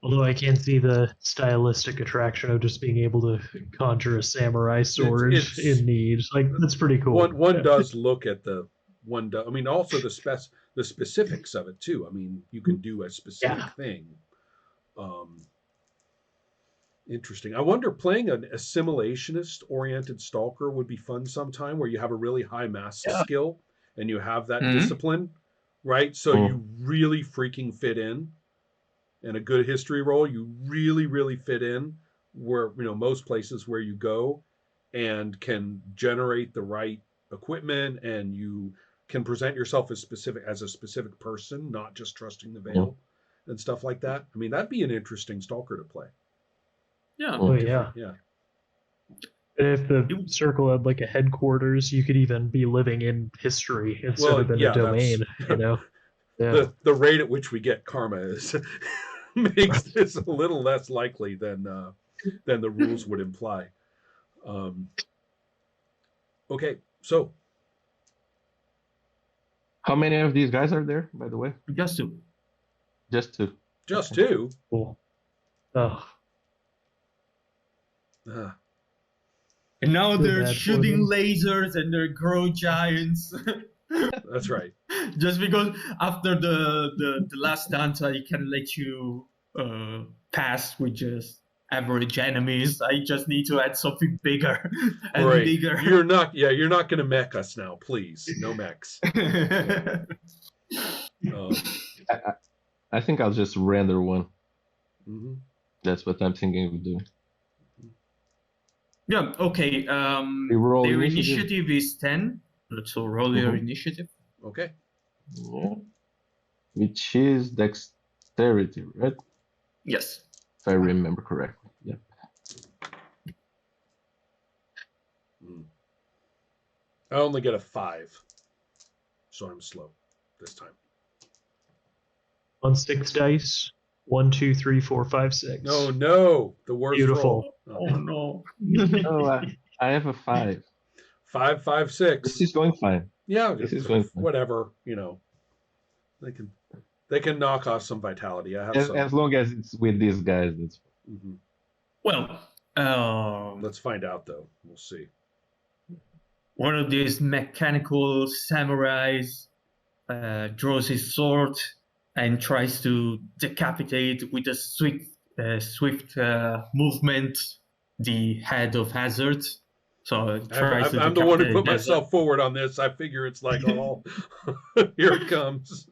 Although I can see the stylistic attraction of just being able to conjure a samurai sword it's in need. Like, that's pretty cool. One does look at the one. I mean, also the specifics of it too. I mean, you can do a specific thing. Interesting. I wonder, playing an assimilationist-oriented stalker would be fun sometime, where you have a really high math skill and you have that discipline, right? So you really freaking fit in. And a good history roll, you really, really fit in where, most places where you go, and can generate the right equipment, and you can present yourself as a specific person, not just trusting the veil and stuff like that. I mean, that'd be an interesting stalker to play. Yeah. Oh, yeah. Yeah. If the circle had like a headquarters, you could even be living in history instead of in a domain, Yeah. The rate at which we get karma is makes this a little less likely than the rules would imply. Okay, so how many of these guys are there, by the way? Just two. Just two. Just two. Cool. Oh. And now they're shooting lasers and they're grow giants. That's right. Just because after the last dance, I can let you pass with just average enemies. I just need to add something bigger and bigger. You're not going to mech us now, please. No mechs. I think I'll just render one. Mm-hmm. That's what I'm thinking of doing. Yeah, okay. Their initiative is 10. So roll your initiative. Okay. Yeah. Which is dexterity, right? Yes. If I remember correctly. Yep. I only get a 5. So I'm slow this time. On 6 dice. 1, 2, 3, 4, 5, 6. No, the worst Beautiful. roll. Oh no. Oh, I have a 5. 5, 5, 6. This is going fine. Yeah, this is going fine. Whatever, they can knock off some vitality. I have as long as it's with these guys, it's fine. Well, let's find out though. We'll see. One of these mechanical samurais draws his sword and tries to decapitate with a swift movement the head of Hazard. So it tries to I'm the one who put myself forward on this. I figure it's like, oh, here it comes.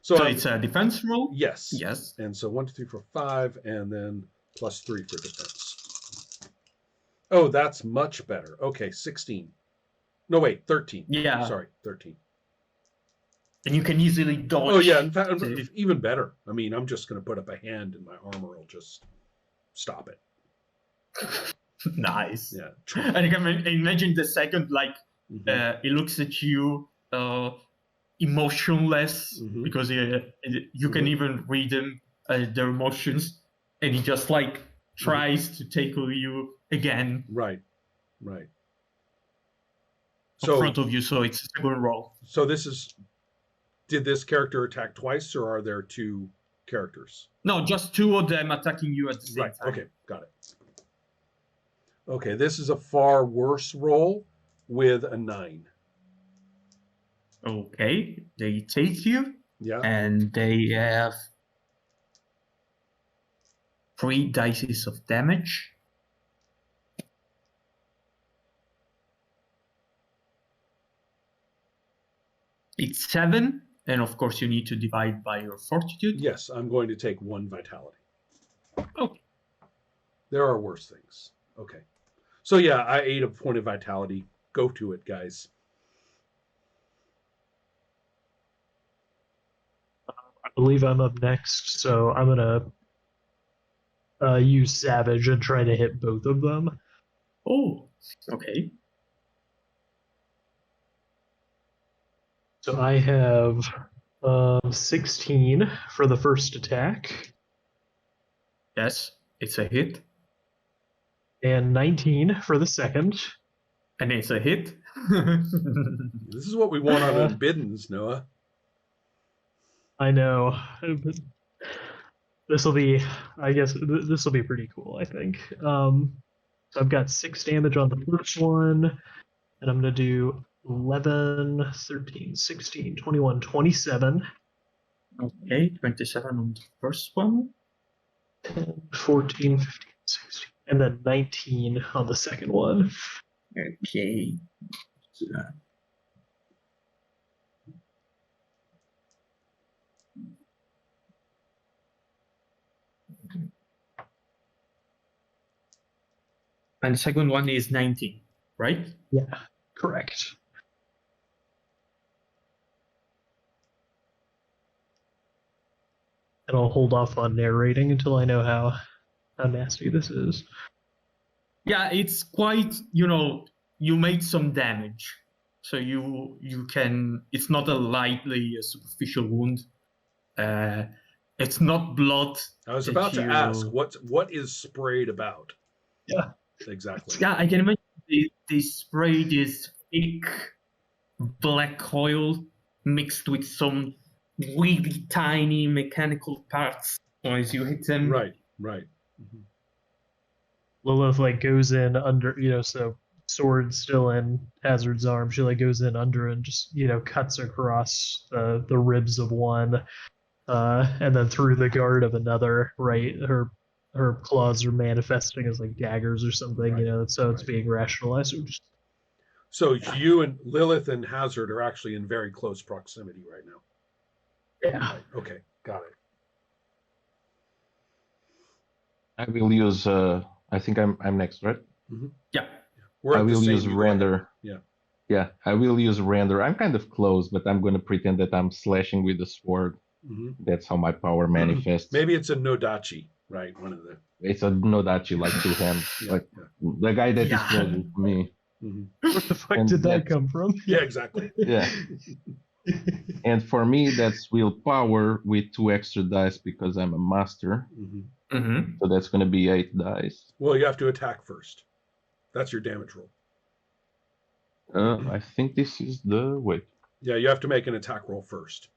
So it's a defense roll? Yes. Yes. And so 1, 2, 3, 4, 5, and then +3 for defense. Oh, that's much better. Okay, 16. No, wait, 13. Yeah. Sorry, 13. And you can easily dodge. Oh, yeah. In fact, even better. I mean, I'm just going to put up a hand and my armor will just stop it. Nice. Yeah. And you can imagine the second, like, he looks at you emotionless, because you can even read them, their emotions, and he just, like, tries to tackle you again. Right. In front of you, so it's a good roll. So did this character attack twice, or are there 2 characters? No, just 2 of them attacking you at the same time. Okay, got it. Okay, this is a far worse roll with a 9. Okay, they take you. Yeah. And they have 3 dice of damage. It's 7, and of course you need to divide by your fortitude. Yes, I'm going to take 1 vitality. Okay. There are worse things. Okay. So yeah, I ate a point of vitality. Go to it, guys. I believe I'm up next, so I'm gonna use Savage and try to hit both of them. Oh, okay. So I have 16 for the first attack. Yes, it's a hit. And 19 for the second. And it's a hit. This is what we want on unbiddens, Noah. I know. This will be, I guess, this will be pretty cool, I think. So I've got 6 damage on the first one, and I'm going to do 11, 13, 16, 21, 27. Okay, 27 on the first one. 10, 14, 15, 16, and then 19 on the second one. Okay. And the second one is 19, right? Yeah, correct. And I'll hold off on narrating until I know how nasty this is. Yeah, it's quite, you made some damage. So you can, it's not a superficial wound. It's not blood. I was about to ask, what is sprayed about? Yeah. Exactly. Yeah, I can imagine they sprayed this thick black oil mixed with some really tiny mechanical parts as you hit them. Right. Mm-hmm. Lilith goes in under, so sword still in Hazard's arm. She goes in under and just cuts across the ribs of one, and then through the guard of another. Right, her claws are manifesting as daggers or something. Right. So it's being rationalized. So you and Lilith and Hazard are actually in very close proximity right now. Yeah. Right. Okay, got it. I will use. I think I'm next, right? Mm-hmm. Yeah. I will use render. Yeah. Yeah, I will use render. I'm kind of close, but I'm going to pretend that I'm slashing with the sword. Mm-hmm. That's how my power manifests. Maybe it's a Nodachi, right? One of the. It's a Nodachi, 2 hands. The guy that is closer to me. Mm-hmm. Where the fuck did that come from? Yeah, exactly. Yeah. And for me, that's willpower with 2 extra dice because I'm a master. Mm-hmm. Mm-hmm. So that's going to be 8 dice. Well, you have to attack first. That's your damage roll. I think this is the wait. Yeah, you have to make an attack roll first,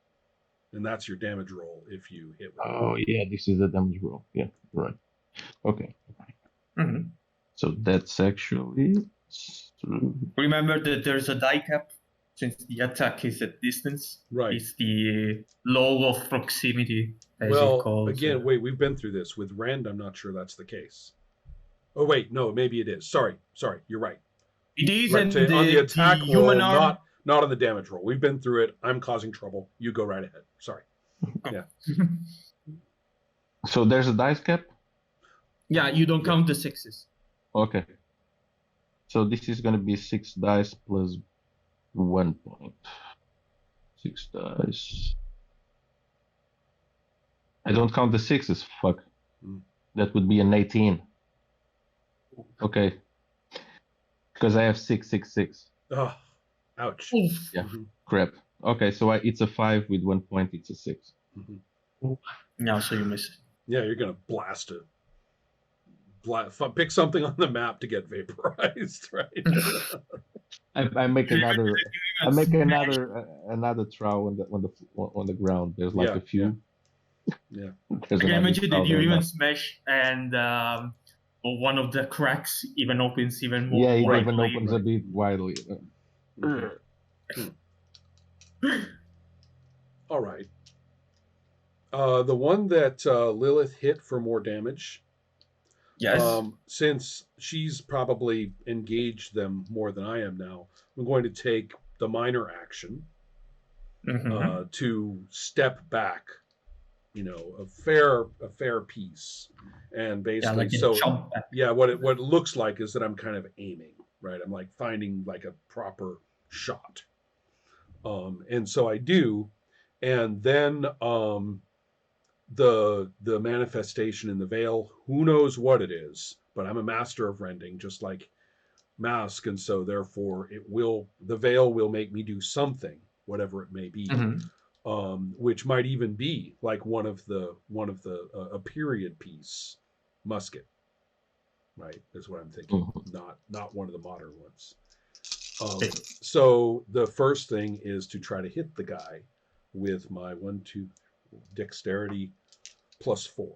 and that's your damage roll if you hit one. Oh yeah, this is the damage roll. Yeah, right. Okay. Mm-hmm. So that's actually. Remember that there's a die cap since the attack is at distance. Right. It's the law of proximity, as it calls. Again, wait, we've been through this. With Rend, I'm not sure that's the case. Oh, wait, no, maybe it is. Sorry, you're right. It is right, so on the attack roll, human arm. not on the damage roll. We've been through it. I'm causing trouble. You go right ahead. Sorry. Yeah. So there's a dice cap? Yeah, you don't count the 6s. Okay. So this is going to be 6 dice plus 1 point. 6 dice. I don't count the 6s. Fuck. That would be an 18. Okay. Because I have 6, 6, 6. Oh, ouch. Yeah. Crap. Okay, so it's a 5 with 1 point. It's a 6. No, so you miss it. Yeah, you're gonna blast it. Pick something on the map to get vaporized, right? I make another. I make another trowel on the ground. There's a few. Yeah. I can imagine that you even smash and one of the cracks even opens even more. Yeah, it widely. even opens a bit widely. All right. The one that Lilith hit for more damage. Yes. Since she's probably engaged them more than I am now, I'm going to take the minor action to step back, a fair piece, and basically what it looks like is that I'm kind of aiming, right? I'm finding a proper shot, and so I do, and then the manifestation in the veil, who knows what it is, but I'm a master of rending, just like Mask, and so therefore the veil will make me do something, whatever it may be, which might even be one of the a period piece musket, right? Is what I'm thinking, not one of the modern ones. So the first thing is to try to hit the guy with my 1, 2, Dexterity +4.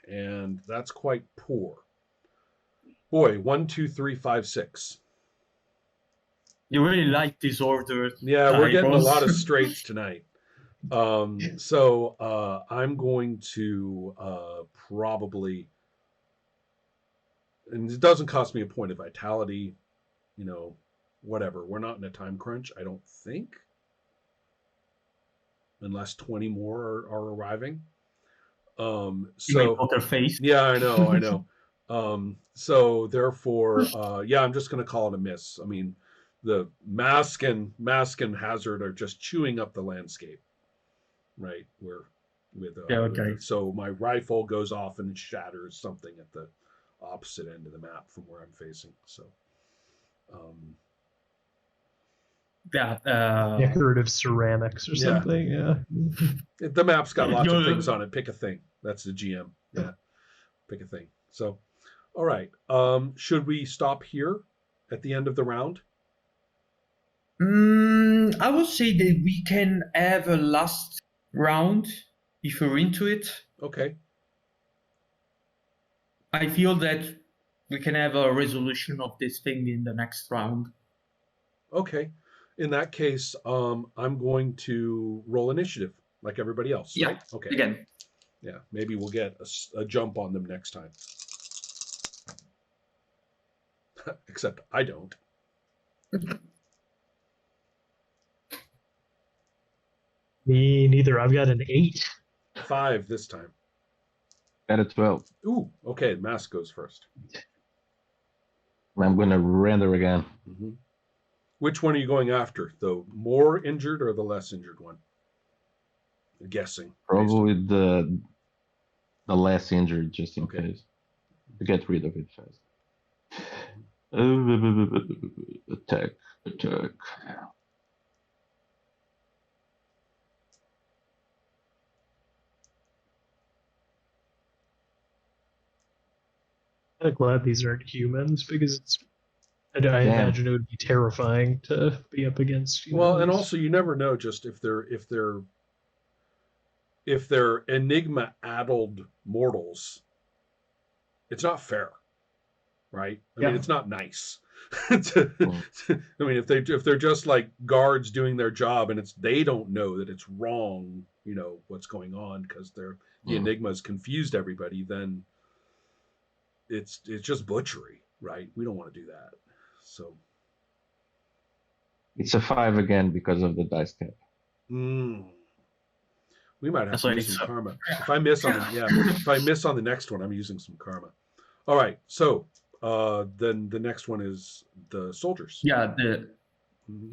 And that's quite poor. Boy, 1, 2, 3, 5, 6. You really like disorder. Yeah, we're getting a typos. lot of straights tonight. So I'm going to probably, and it doesn't cost me a point of vitality, whatever. We're not in a time crunch, I don't think, unless 20 more are arriving. You So make poker face. yeah, I know. So therefore, I'm just going to call it a miss. I mean, the mask and Hazard are just chewing up the landscape, right? Okay. So my rifle goes off and shatters something at the opposite end of the map from where I'm facing. So, decorative ceramics or something. Yeah. The map's got lots of things on it. Pick a thing. That's the GM. Yeah, pick a thing. So, all right. Should we stop here at the end of the round? I would say that we can have a last round if you're into it. Okay. I feel that we can have a resolution of this thing in the next round. Okay. In that case, I'm going to roll initiative like everybody else, right? Okay. Again. Yeah, maybe we'll get a jump on them next time. Except I don't. Me neither. I've got an 8. 5 this time. Got a 12. Ooh, okay. Mask goes first. I'm going to render again. Mm-hmm. Which one are you going after? The more injured or the less injured one? I'm guessing. Probably the less injured, just in case. To get rid of it fast. Attack. I'm glad these aren't humans because I imagine it would be terrifying to be up against. Well, and also you never know just if they're enigma-addled mortals. It's not fair, right? I mean, it's not nice. I mean, if they're just like guards doing their job and they don't know that it's wrong, what's going on because the enigmas confused everybody, then it's just butchery, right? We don't want to do that. So it's a 5 again because of the dice cap. We might have to use some karma. If I miss on the next one, I'm using some karma. All right, so then the next one is the soldiers. Yeah, the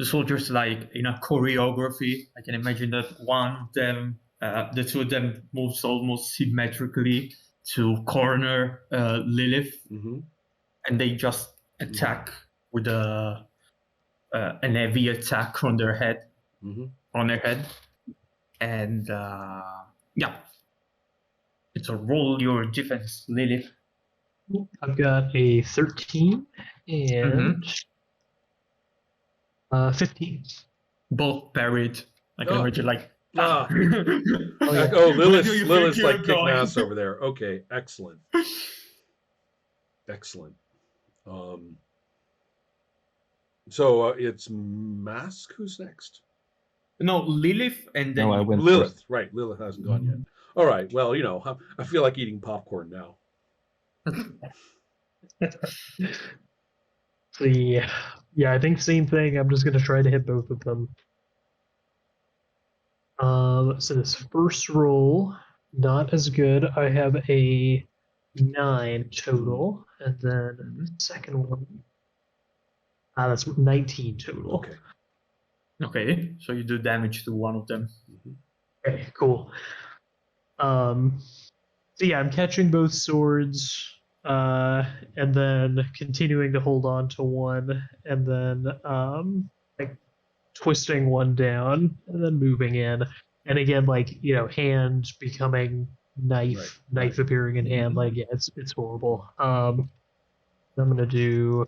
soldiers, like in a choreography. I can imagine that one of them, the two of them, moves almost symmetrically to corner Lilith, and they just attack with an heavy attack on their head, and it's a roll your defense, Lilith. I've got a 13 and 15. Both parried. I can imagine Lilith's like kicking ass over there. Okay, excellent. So it's Mask who's next? No, Lilith and then I went Lilith. first. Right, Lilith hasn't gone yet. All right, well, I feel like eating popcorn now. I think same thing. I'm just going to try to hit both of them. So this first roll, not as good. I have a 9 total, and then the second one, that's 19 total. Okay, so you do damage to one of them. Okay, cool. I'm catching both swords, and then continuing to hold on to one, and then twisting one down, and then moving in, and again, hand becoming knife, knife appearing in hand. It's horrible. I'm gonna do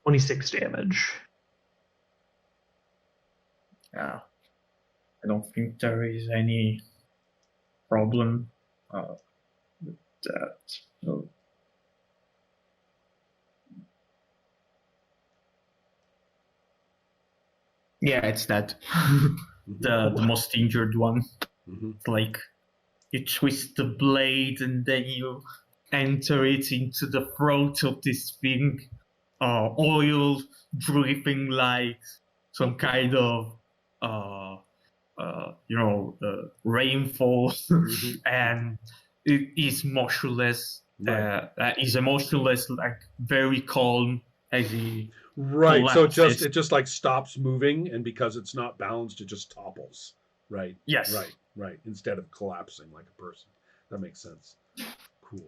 26 damage. Yeah, I don't think there is any problem with that. So. Yeah, it's that. the most injured one. Mm-hmm. It's like you twist the blade and then you enter it into the throat of this thing, oil dripping like some kind of rainfall, and it is motionless. Right. Is emotionless, like very calm as he Right. So collapses. it just like stops moving, and because it's not balanced, it just topples. Right. Yes. Right. Instead of collapsing like a person. That makes sense. Cool.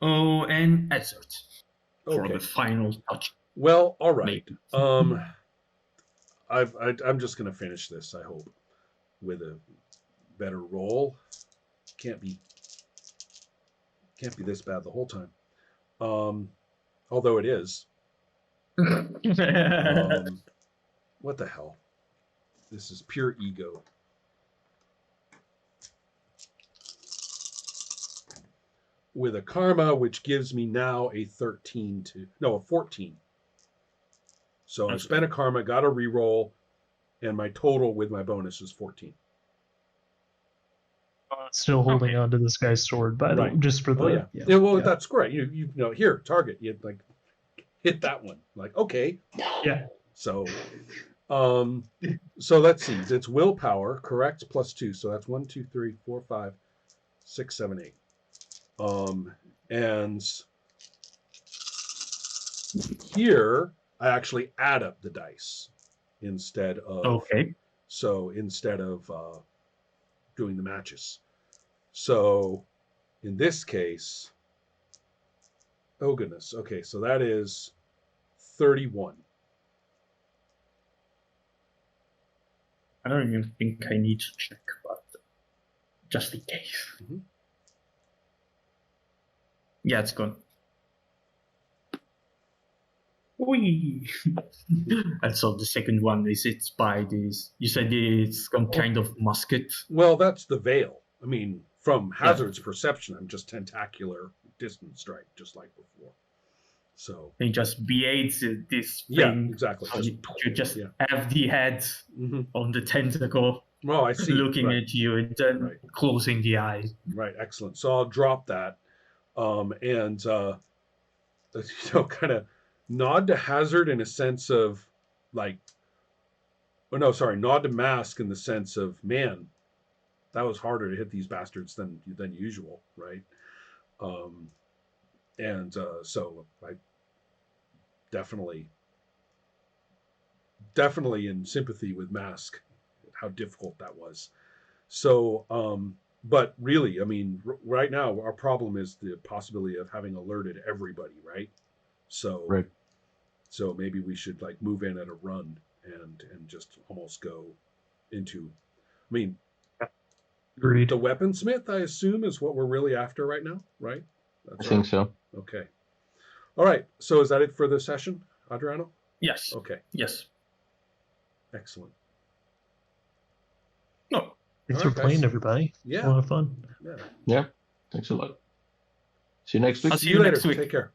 Oh, and Hazard for Okay. the final touch. Well, all right. Maybe. I'm just gonna finish this, I hope, with a better roll. Can't be this bad the whole time. Although it is. What the hell? This is pure ego. With a karma, which gives me now a 14. So I spent a karma, got a reroll, and my total with my bonus is 14. Still holding on to this guy's sword, by the way, just for the. Well, that's great. You know, here, target. You like hit that one. Like, okay. Yeah. So, so let's see. It's willpower, correct? +2. So that's 1, 2, 3, 4, 5, 6, 7, 8. And here I actually add up the dice instead of. Okay. So instead of doing the matches. So in this case, oh goodness. Okay, so that is 31. I don't even think I need to check, but just in case. Mm-hmm. Yeah, it's gone. Whee! And so the second one is it's by this. You said it's some kind of musket. Well, that's the veil. I mean, from Hazard's perception, I'm just tentacular distance strike, just like before. So it just beats this thing. Yeah, exactly. You just have the head on the tentacle. Oh, I see. Looking at you and then closing the eyes. Right, excellent. So I'll drop that, and kind of nod to Hazard in a sense of like, nod to Mask in the sense of, man, that was harder to hit these bastards than usual, right? So I definitely in sympathy with Mask, how difficult that was. So, but really, I mean, right now our problem is the possibility of having alerted everybody, right? So, so maybe we should like move in at a run and just almost go into. I mean, agreed. The weaponsmith, I assume, is what we're really after right now, right? I think so. Okay. All right. So is that it for the session, Adriano? Yes. Okay. Yes. Excellent. No. Thanks for playing, everybody. Yeah. A lot of fun. Yeah. Thanks a lot. See you next week. I'll see you next week. Take care.